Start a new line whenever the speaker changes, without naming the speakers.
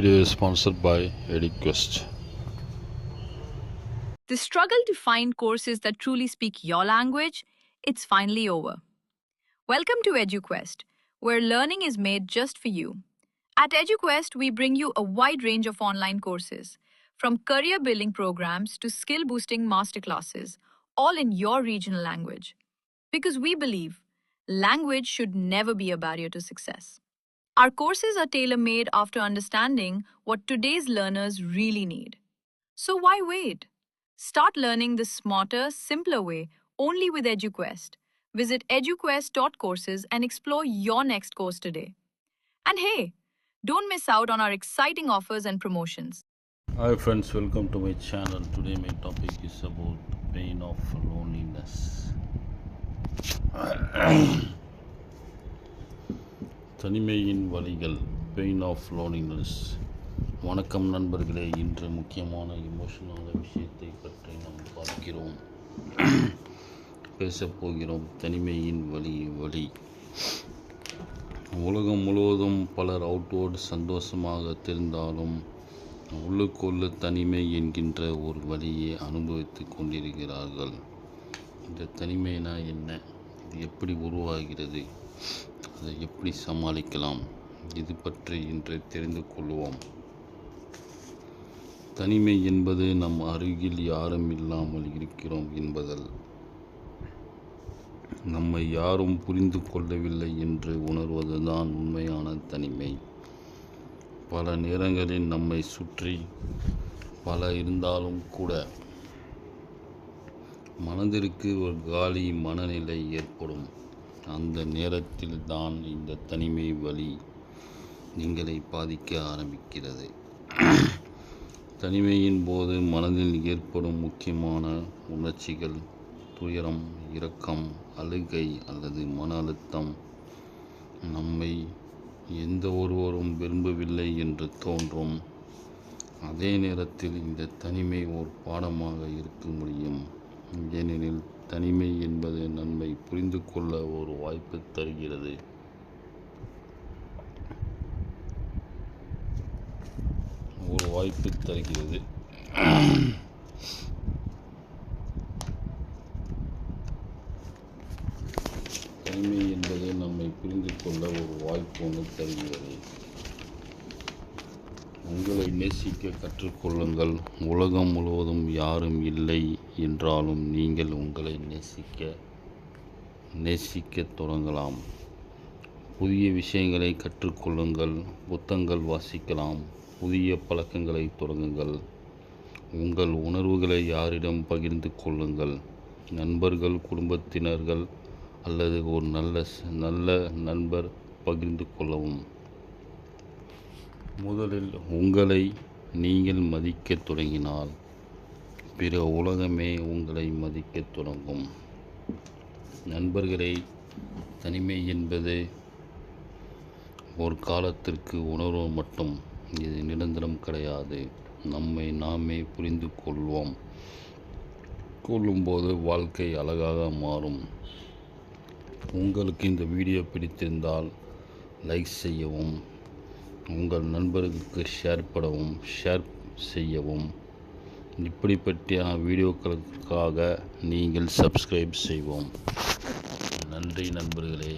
Video is sponsored by EduQuest.
The struggle to find courses that truly speak your language, it's finally over. Welcome to EduQuest, where learning is made just for you. At EduQuest, we bring you a wide range of online courses, from career building programs to skill boosting masterclasses, all in your regional language. Because we believe language should never be a barrier to success. Our courses are tailor made after understanding what today's learners really need. So why wait? Start learning the smarter, simpler way only with EduQuest. Visit eduquest.courses and explore your next course today. And hey, don't miss out on our exciting offers and promotions.
Hi friends, welcome to my channel. Today my topic is about the pain of loneliness. தனிமையின் வலிகள், pain of loneliness. வணக்கம் நண்பர்களே, இன்று முக்கியமான எமோஷனான விஷயத்தை பற்றி நாம் பேசப்போகிறோம். தனிமையின் வலி. உலகம் முழுவதும் பலர் அவுட்வேர்டு சந்தோஷமாக தெரிந்தாலும் உள்ளுக்குள்ள தனிமை என்கின்ற ஒரு வலியை அனுபவித்து கொண்டிருக்கிறார்கள். இந்த தனிமைனா என்ன? இது எப்படி உருவாகிறது? அதை எப்படி சமாளிக்கலாம்? இது பற்றி இன்று தெரிந்து கொள்வோம். தனிமை என்பது நம் அருகில் யாரும் இல்லாமல் இருக்கிறோம் என்பதல். நம்மை யாரும் புரிந்து கொள்ளவில்லை என்று உணர்வதுதான் உண்மையான தனிமை. பல நேரங்களில் நம்மை சுற்றி பல இருந்தாலும் கூட மனதிற்கு ஒரு காலி மனநிலை ஏற்படும். அந்த நேரத்தில் தான் இந்த தனிமை வலி நீங்களை பாதிக்க ஆரம்பிக்கிறது. தனிமையின் போது மனதில் ஏற்படும் முக்கியமான உணர்ச்சிகள் துயரம், இரக்கம், அழுகை அல்லது மன அழுத்தம். நம்மை எந்த ஒருவரும் விரும்பவில்லை என்று தோன்றும். அதே நேரத்தில் இந்த தனிமை ஒரு பாடமாக இருக்க முடியும். ஏனெனில் தனிமை என்பது நம்மை புரிந்து கொள்ள ஒரு வாய்ப்பு தருகிறது. தனிமை என்பது நம்மை புரிந்து கொள்ள ஒரு வாய்ப்பு தருகிறது. உங்களை நேசிக்க கற்றுக்கொள்ளுங்கள். உலகம் முழுவதும் யாரும் இல்லை என்றாலும் நீங்கள் உங்களை நேசிக்க தொடங்கலாம். புதிய விஷயங்களை கற்றுக்கொள்ளுங்கள். புத்தகங்கள் வாசிக்கலாம். புதிய பழக்கங்களை தொடங்குங்கள். உங்கள் உணர்வுகளை யாரிடம் பகிர்ந்து கொள்ளுங்கள். நண்பர்கள், குடும்பத்தினர்கள் அல்லது ஒரு நல்ல நண்பர் பகிர்ந்து கொள்ளவும். முதலில் உங்களை நீங்கள் மதிக்கத் தொடங்கினால் பிற உலகமே உங்களை மதிக்கத் தொடங்கும். நண்பர்களே, தனிமை என்பது ஒரு காலத்திற்கு உணர்வு மட்டும். இது நிரந்தரம் கிடையாது. நம்மை நாமே புரிந்து கொள்ளும்போது வாழ்க்கை அழகாக மாறும். உங்களுக்கு இந்த வீடியோ பிடித்திருந்தால் லைக் செய்யவும், உங்கள் நண்பர்களுக்கு ஷேர் செய்யவும். இப்படிப்பட்ட வீடியோக்களுக்காக நீங்கள் சப்ஸ்கிரைப் செய்வோம். நன்றி நண்பர்களே.